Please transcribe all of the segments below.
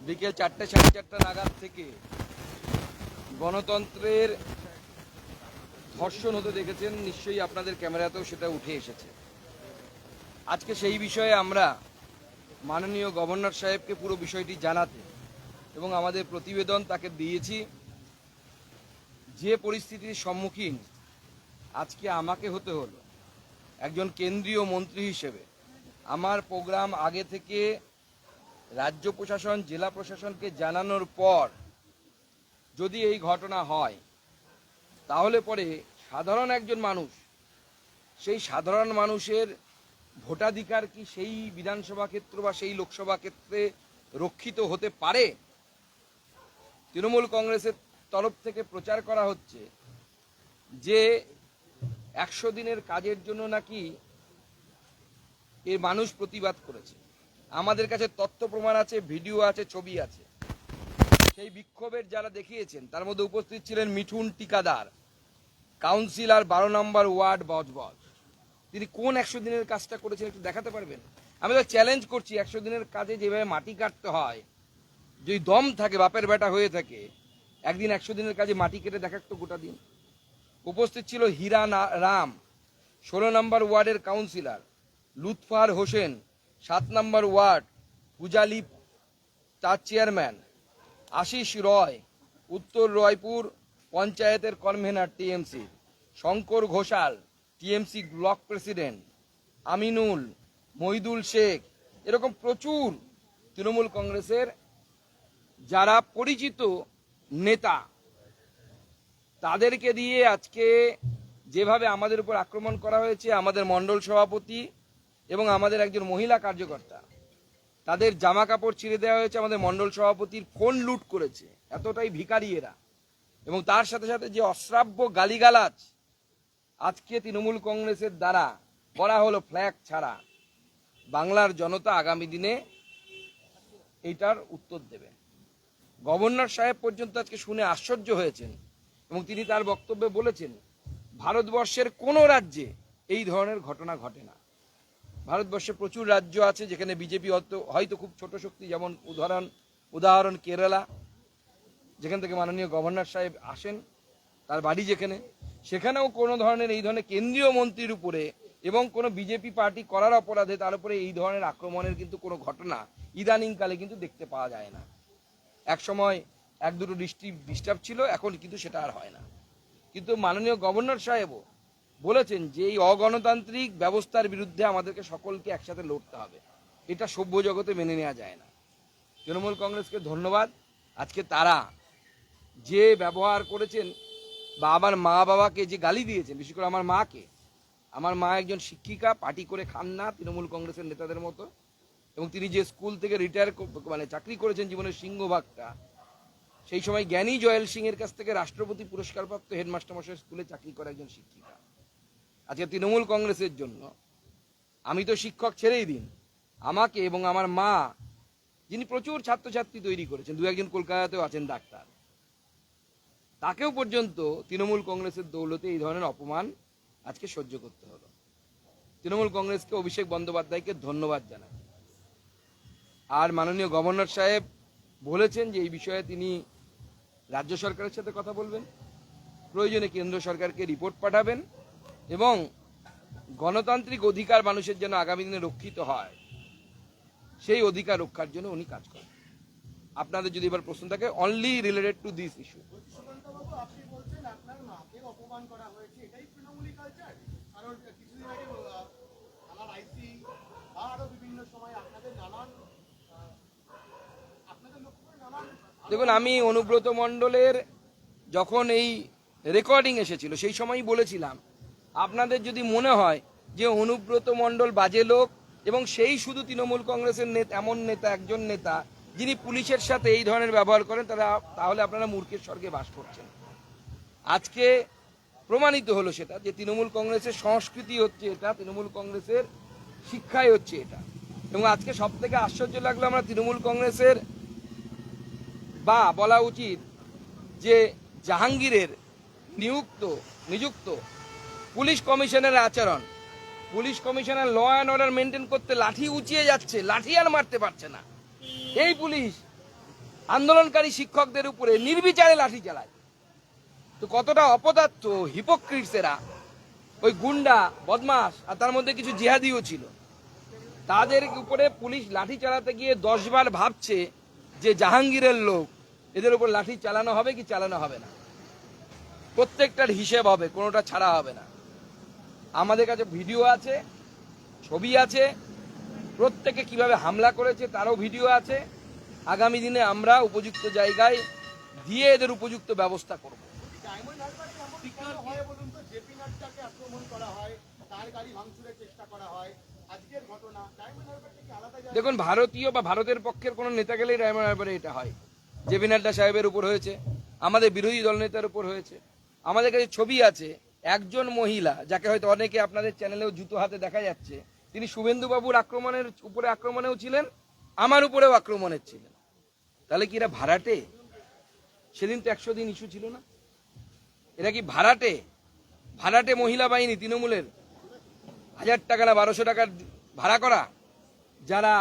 বিকেল 4টে সাড়ে 4টা নাগাদ থেকে গণতন্ত্রের ধর্ষণ হতে দেখেছেন, নিশ্চয়ই আপনাদের ক্যামেরাতেও সেটা উঠে এসেছে। আজকে সেই বিষয়ে আমরা মাননীয় গভর্নর সাহেবকে পুরো বিষয়টি জানাতে এবং আমাদের প্রতিবেদন তাকে দিয়েছি। যে পরিস্থিতির সম্মুখীন আজকে আমাকে হতে হলো একজন কেন্দ্রীয় মন্ত্রী হিসেবে, আমার প্রোগ্রাম আগে থেকে রাজ্য প্রশাসন জেলা প্রশাসনকে জানানোর পর যদি এই ঘটনা হয়, তাহলে পরে সাধারণ একজন মানুষ, সেই সাধারণ মানুষের ভোটাধিকার কি সেই বিধানসভা ক্ষেত্র বা সেই লোকসভা ক্ষেত্রে রক্ষিত হতে পারে? তৃণমূল কংগ্রেসের তরফ থেকে প্রচার করা হচ্ছে যে 100 দিনের কাজের জন্য নাকি এই মানুষ প্রতিবাদ করেছে। আমাদের কাছে তথ্য প্রমাণ আছে, ভিডিও আছে, ছবি আছে। সেই বিক্ষোভের যারা দেখিয়েছেন তার মধ্যে উপস্থিত ছিলেন মিঠুন টিকাদার, কাউন্সিলর 12 নম্বর ওয়ার্ড বজবজ। তিনি কোন 100 দিনের কাজটা করেছেন একটু দেখাতে পারবেন? আমি তো চ্যালেঞ্জ করছি, 100 দিনের কাজে যেভাবে মাটি কাটতে হয়, যদি দম থাকে, বাপের বেটা হয়ে থাকে, একদিন 100 দিনের কাজে মাটি কেটে দেখাক তো গোটা দিন। উপস্থিত ছিল হীরা রাম, 16 নম্বর ওয়ার্ডের কাউন্সিলর, লুৎফার হোসেন, 7 নম্বর ওয়ার্ড পূজালি তার চেয়ারম্যান, আশিস রয়, উত্তর রয়পুর পঞ্চায়েতের convener TMC, Shankar Ghoshal, TMC block president, Aminul, Mohidul Sheikh, এরকম প্রচুর তৃণমূল কংগ্রেসের যারা পরিচিত নেতা, তাদেরকে দিয়ে আজকে যেভাবে আমাদের উপর আক্রমণ করা হয়েছে, আমাদের মণ্ডল সভাপতি এবং আমাদের একজন মহিলা কার্যকর্তা, তাদের জামা কাপড় ছিঁড়ে দেওয়া হয়েছে, আমাদের মণ্ডল সভাপতির ফোন লুট করেছে, এতটাই ভিখারি এরা। এবং তার সাথে সাথে যে অশ্রাব্য গালিগালাজ আজকে তৃণমূল কংগ্রেসের দ্বারা করা হলো ফ্ল্যাগ ছাড়া, বাংলার জনতা আগামী দিনে এইটার উত্তর দেবে। গভর্নর সাহেব পর্যন্ত আজকে শুনে আশ্চর্য হয়েছেন এবং তিনি তার বক্তব্যে বলেছেন, ভারতবর্ষের কোনো রাজ্যে এই ধরনের ঘটনা ঘটে না। ভারতবর্ষে প্রচুর রাজ্য আছে যেখানে বিজেপি হয়তো খুব ছোট শক্তি, যেমন উদাহরণ কেরালা, যেখান থেকে মাননীয় গভর্নর সাহেব আসেন, তার বাড়ি যেখানে, সেখানেও কোনো ধরনের এই ধরনের কেন্দ্রীয় মন্ত্রীর উপরে এবং কোনো বিজেপি পার্টি করার অপরাধে তার উপরে এই ধরনের আক্রমণের কিন্তু কোনো ঘটনা ইদানিংকালে কিন্তু দেখতে পাওয়া যায় না। এক সময় 1-2 ডিস্টার্ব ছিল, এখন কিন্তু সেটা আর হয় না। কিন্তু মাননীয় গভর্নর সাহেবও বলেছেন যে এই অগণতান্ত্রিক ব্যবস্থার বিরুদ্ধে আমাদেরকে সকলকে একসাথে লড়তে হবে, এটা সভ্য জগতে মেনে নেওয়া যায় না। তৃণমূল কংগ্রেসকে ধন্যবাদ, আজকে তারা যে ব্যবহার করেছেন বা আমার মা বাবাকে যে গালি দিয়েছেন, বিশেষ করে আমার মাকে, আমার মা একজন শিক্ষিকা, পার্টি করে খান না তৃণমূল কংগ্রেসের নেতাদের মতো, এবং তিনি যে স্কুল থেকে চাকরি করেছেন জীবনের সিংহভাগটা, সেই সময় জ্ঞানী জয়েল সিং এর কাছ থেকে রাষ্ট্রপতি পুরস্কারপ্রাপ্ত হেডমাস্টার মশাই স্কুলে চাকরি করা একজন শিক্ষিকা। আজকে তৃণমূল কংগ্রেসের জন্য, আমি তো শিক্ষক ছেড়েই দিন, আমাকে এবং আমার মা, যিনি প্রচুর ছাত্রছাত্রী তৈরি করেছেন, 2-1 কলকাতাতেও আছেন ডাক্তার, তাকেও পর্যন্ত তৃণমূল কংগ্রেসের দৌলতে এই ধরনের অপমান আজকে সহ্য করতে হলো। তৃণমূল কংগ্রেসকে, অভিষেক বন্দ্যোপাধ্যায়কে ধন্যবাদ জানাই। আর মাননীয় গভর্নর সাহেব বলেছেন যে এই বিষয়ে তিনি রাজ্য সরকারের সাথে কথা বলবেন, প্রয়োজনে কেন্দ্র সরকারকে রিপোর্ট পাঠাবেন এবং গণতান্ত্রিক অধিকার মানুষের যেন আগামী দিনে রক্ষিত হয়, সেই অধিকার রক্ষার জন্য উনি কাজ করেন। আপনাদের যদি এবার প্রশ্ন থাকে only related to this issue, দেখুন, আমি অনুব্রত মণ্ডলের যখন এই রেকর্ডিং এসেছিল সেই সময়ই বলেছিলাম, আপনাদের যদি মনে হয় যে অনুব্রত মণ্ডল বাজে লোক এবং সেই শুধু তৃণমূল কংগ্রেসের এমন নেতা, একজন নেতা যিনি পুলিশের সাথে এই ধরনের ব্যবহার করেন, তাহলে আপনারা মূর্খের স্বর্গে বাস করছেন। আজকে প্রমাণিত হলো সেটা, যে তৃণমূল কংগ্রেসের সংস্কৃতি হচ্ছে এটা, তৃণমূল কংগ্রেসের শিক্ষাই হচ্ছে এটা। এবং আজকে সব থেকে আশ্চর্য লাগলো, আমরা তৃণমূল কংগ্রেসের, বা বলা উচিত যে জাহাঙ্গীরের নিযুক্ত পুলিশ কমিশনের আচরণ, police commissioner law and order maintain করতে লাঠি উঁচিয়ে যাচ্ছে, লাঠি আর মারতে পারছে না। এই পুলিশ আন্দোলনকারী শিক্ষকদের উপরে নির্বিচারে লাঠি চালায়। তো কতটা অপদার্থ হিপোক্রিটস এরা, ওই গুন্ডা বদমাস, আর তার মধ্যে কিছু জিহাদিও ছিল। তাদের উপরে পুলিশ লাঠি চালাতে গিয়ে 10 বার ভাবছে যে জাহাঙ্গীরের লোক, এদের উপর লাঠি চালানো হবে কি চালানো হবে না। প্রত্যেকটার হিসেব হবে, কোনোটা ছাড়া হবে না। আমাদের কাছে ভিডিও আছে, ছবি আছে, প্রত্যেকে কিভাবে হামলা করেছে তারও ভিডিও আছে। আগামী দিনে আমরা উপযুক্ত জায়গায় দিয়ে এদের উপযুক্ত ব্যবস্থা করব। দেখুন, ভারতীয় বা ভারতের পক্ষের কোনো নেতা গেলেই ডায়মন্ড হারবারে এটা হয়। জেপি নাড্ডা সাহেবের উপর হয়েছে, আমাদের বিরোধী দলনেতার উপর হয়েছে। আমাদের কাছে ছবি আছে, একজন মহিলা যাকে হয়তো অনেকে আপনাদের চ্যানেলেও জুতো হাতে দেখা যাচ্ছে, তিনি শুভেন্দুবাবুর আক্রমণেও ছিলেন, আমার উপরেও আক্রমণের ছিলেন। তাহলে কি এরা ভাড়াটে? সেদিন তো 100 দিন ইস্যু ছিল না। এরা কি ভাড়াটে মহিলা বাহিনী তৃণমূলের 1000 টাকা না 1200 টাকার ভাড়া করা, যারা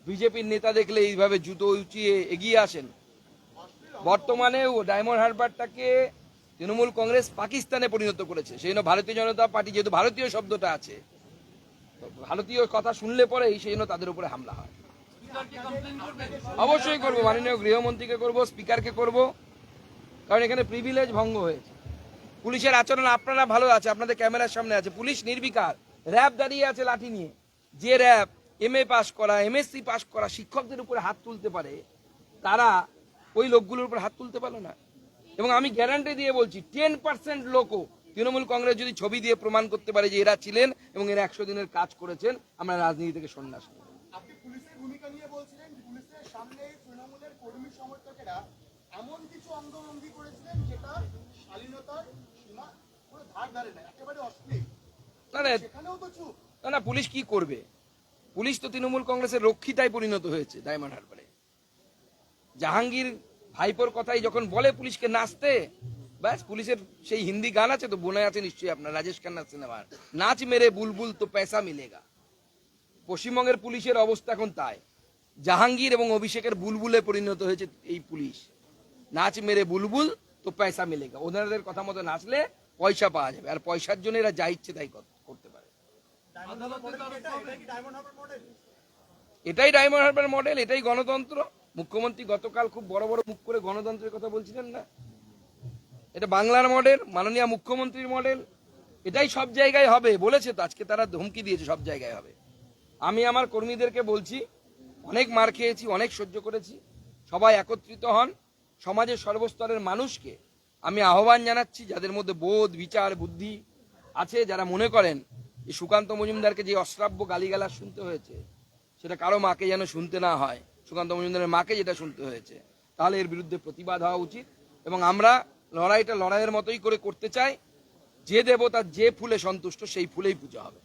বিজেপির নেতা দেখলে এইভাবে জুতো উঁচিয়ে এগিয়ে আসেন। বর্তমানেও ডায়মন্ড হারবারটাকে তৃণমূল কংগ্রেস পাকিস্তানে পরিণত করেছে। সেই জন্য ভারতীয় জনতা পার্টি, যেহেতু ভারতীয় শব্দটা আছে, ভারতীয় কথা শুনলে পরেই সেই জন্য তাদের উপরে হামলা হয়। অবশ্যই করবো, মাননীয় গৃহমন্ত্রীকে করব, স্পিকারকে করব, কারণ এখানে প্রিভিলেজ ভঙ্গ হয়েছে। পুলিশের আচরণ আপনারা ভালো আছে, আপনাদের ক্যামেরার সামনে আছে, পুলিশ নির্বিকার, র্যাব দাঁড়িয়ে আছে লাঠি নিয়ে। যে র্যাব MA পাস করা, MSc পাস করা শিক্ষকদের উপরে হাত তুলতে পারে, তারা ওই লোকগুলোর উপর হাত তুলতে পারলো না। এবং আমি গ্যারান্টি দিয়ে বলছি, 10% লোকও তৃণমূল কংগ্রেস যদি ছবি দিয়ে প্রমাণ করতে পারে যে এরা ছিলেন এবং এরা 100 দিনের কাজ করেছেন, আমরা রাজনীতি থেকে সন্ন্যাস নেব। আপনি পুলিশের ভূমিকা নিয়ে বলছিলেন, পুলিশের সামনে তৃণমূলের কর্মী সমর্থকেরা এমন কিছু অঙ্গভঙ্গি করেছিলেন যেটা শালীনতার সীমা পুরো ধার ধারে না, একেবারে অশ্লীল। সেখানেও তো চুপ। না, পুলিশ কি করবে? পুলিশ তো তৃণমূল কংগ্রেসের রক্ষিতায় পরিণত হয়েছে ডায়মন্ড হারবারে। জাহাঙ্গীর ভাইপোর কথাই যখন বলে পুলিশকে নাচতে, ব্যাস, পুলিশের সেই হিন্দি গান আছে তো, বোনে আছে নিশ্চয়ই আপনার, রাজেশ খান্নার সিনেমার, নাচ মেরে বুলবুল তো পয়সা মিলেগা। পশ্চিমবঙ্গের পুলিশের অবস্থা এখন তাই। জাহাঙ্গীর এবং অভিষেকের বুলবুলে পরিণত হয়েছে এই পুলিশ। নাচ মেরে বুলবুল তো পয়সা মিলেগা, ওনাদের কথা মতো নাচলে পয়সা পাওয়া যাবে, আর পয়সার জন্য এরা যা ইচ্ছে তাই করতে পারে। এটাই ডায়মন্ড হারবার মডেল, এটাই গণতন্ত্র। মুখ্যমন্ত্রী গতকাল খুব বড় বড় মুখ করে গণতন্ত্রের কথা বলছিলেন না, এটা বাংলার মডেল, মাননীয় মুখ্যমন্ত্রীর মডেল। এটাই সব জায়গায় হবে বলেছে তো, আজকে তারা ধমকি দিয়েছে সব জায়গায় হবে। আমি আমার কর্মীদেরকে বলছি, অনেক মার খেয়েছি, অনেক সহ্য করেছি, সবাই একত্রিত হন। সমাজের সর্বস্তরের মানুষকে আমি আহ্বান জানাচ্ছি, যাদের মধ্যে বোধ, বিচার, বুদ্ধি আছে, যারা মনে করেন যে সুকান্ত মজুমদারকে যে অশ্রাব্য গালিগালাজ শুনতে হয়েছে সেটা কারো মাকে যেন শুনতে না হয়, সুকান্ত মজুমদারের মাকে যেটা শুনতে হয়েছে, তাহলে এর বিরুদ্ধে প্রতিবাদ হওয়া উচিত। এবং আমরা লড়াইটা লড়াইয়ের মতোই করে করতে চাই। যে দেবতা যে ফুলে সন্তুষ্ট সেই ফুলেই পূজা হবে।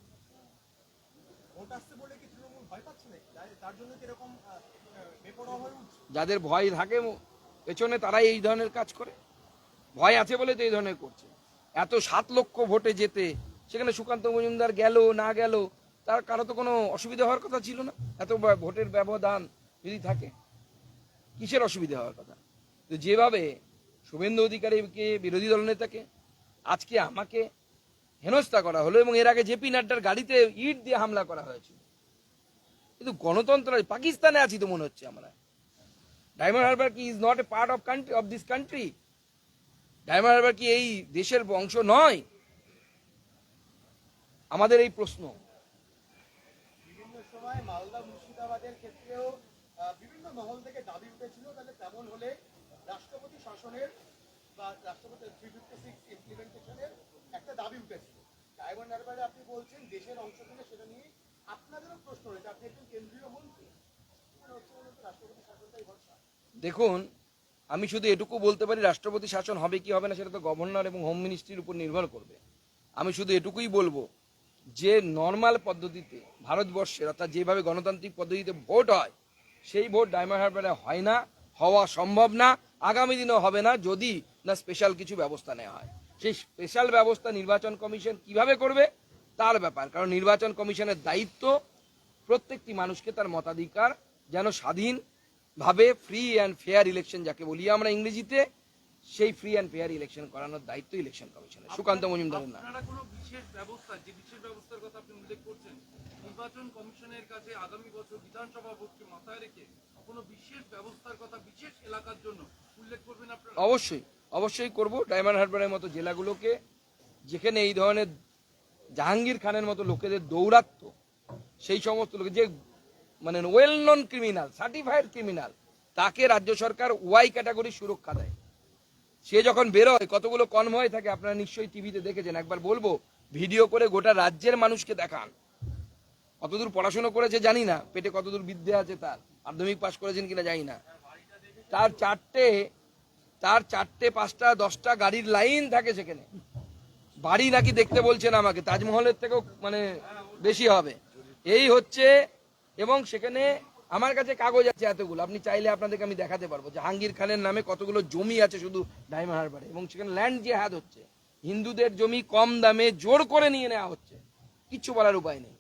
যাদের ভয় থাকে পেছনে, তারাই এই ধরনের কাজ করে। ভয় আছে বলে তো এই ধরনের করছে। এত 7 লক্ষ ভোটে যেতে, সেখানে সুকান্ত মজুমদার গেল না গেল, তার কারো তো কোনো অসুবিধা হওয়ার কথা ছিল না। এত ভোটের ব্যবধান যদি থাকে, কিসের অসুবিধা হওয়ার কথা? তো যেভাবে শুভেন্দু অধিকারীকে, বিরোধী দলনেতাকে, আজকে আমাকে হেনস্থা করা হলো, এবং এর আগে জেপি নাড্ডার গাড়িতে ইট দিয়ে হামলা করা হয়েছিল, কিন্তু গণতন্ত্র পাকিস্তানে আছি তো মনে হচ্ছে আমরা। ডায়মন্ড হারবার কি is not a part of this country? Diamond Harbour কি এই দেশের অংশ নয়? আমাদের এই প্রশ্ন। বিভিন্ন সময় মালদা মুর্শিদাবাদের ক্ষেত্রেও বিভিন্ন মহল থেকে দাবি উঠেছিল, তাহলে তেমন হলে রাষ্ট্রপতি শাসনের বা রাষ্ট্রপতি 356 ইমপ্লিমেন্টেশনের একটা দাবি উঠেছিল। ডায়মন্ড হারবারে আপনি বলছেন দেশের অংশ থেকে, সেটা নিয়ে আপনাদেরও প্রশ্ন রয়েছে, আপনি একজন কেন্দ্রীয় মন্ত্রী, রাষ্ট্রপতি শাসনটাই ভরসা। দেখুন, আমি শুধু এটুকু বলতে পারি, রাষ্ট্রপতি শাসন হবে কি হবে না সেটা তো গভর্নর এবং হোম মিনিস্ট্রির উপর নির্ভর করবে। আমি শুধু এটুকুই বলবো যে নর্মাল পদ্ধতিতে ভারতবর্ষের, অর্থাৎ যেভাবে গণতান্ত্রিক পদ্ধতিতে ভোট হয়, সেই ভোট ডায়মন্ড হারবারে হয় না, হওয়া সম্ভব না, আগামী দিনেও হবে না, যদি না স্পেশাল কিছু ব্যবস্থা নেওয়া হয়। সেই স্পেশাল ব্যবস্থা নির্বাচন কমিশন কিভাবে করবে তার ব্যাপার, কারণ নির্বাচন কমিশনের দায়িত্ব প্রত্যেকটি মানুষকে তার মতাধিকার যেন স্বাধীন ভাবে ফ্রি অ্যান্ড ফেয়ার ইলেকশন যাকে বলি আমরা ইংরেজিতে, সেই ফ্রি অ্যান্ড ফেয়ার ইলেকশন করানোর দায়িত্ব ইলেকশন কমিশনের, সুকান্ত মজুমদারের না। আপনারা কোনো বিশেষ ব্যবস্থা, যে বিশেষ ব্যবস্থার কথা আপনি উল্লেখ করছেন, নির্বাচন কমিশনের কাছে আগামী বছর বিধানসভা ভোটকে মাথায় রেখে কোনো বিশেষ ব্যবস্থার কথা বিশেষ এলাকার জন্য উল্লেখ করবেন আপনারা? অবশ্যই অবশ্যই করব। ডায়মন্ড হারবারের মতো জেলাগুলোকে, যেখানে এই ধরনের জাহাঙ্গীর খানের মতো লোকেদের দৌরাত্ম্য, সেই সমস্ত লোক যে মানে well known criminal, certified criminal, তাকে রাজ্য সরকার ওয়াই ক্যাটাগরি সুরক্ষা দেয়। সে যখন বেরোয় কতগুলো কনভয় থাকে, আপনারা নিশ্চয়ই টিভিতে দেখেছেন। একবার বলবো, ভিডিও করে গোটা রাজ্যের মানুষকে দেখান। কতদূর পড়াশোনা করেছে জানি না, পেটে কতদূর বিদ্যে আছে তার, মাধ্যমিক পাশ করেছেন কিনা জানি না, তার চারটে 5টা 10টা গাড়ির লাইন থাকে সেখানে। বাড়ি নাকি দেখতে বলছেন আমাকে, তাজমহলের থেকেও মানে বেশি হবে এই হচ্ছে। এবং সেখানে আমার কাছে কাগজ আছে এতগুলো, আপনি চাইলে আপনাদেরকে আমি দেখাতে পারবো। জাহাঙ্গীর খানের নামে কতগুলো জমি আছে শুধু ডায়মন্ড হারবারে, এবং সেখানে ল্যান্ড জিহাদ হচ্ছে, হিন্দুদের জমি কম দামে জোর করে নিয়ে নেওয়া হচ্ছে, কিচ্ছু বলার উপায় নেই।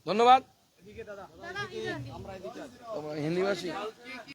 ধন্যবাদ। এদিকে দাদা, দাদা, আমরা এদিকে আছি। তোমরা হিন্দিভাষী। কালকে কি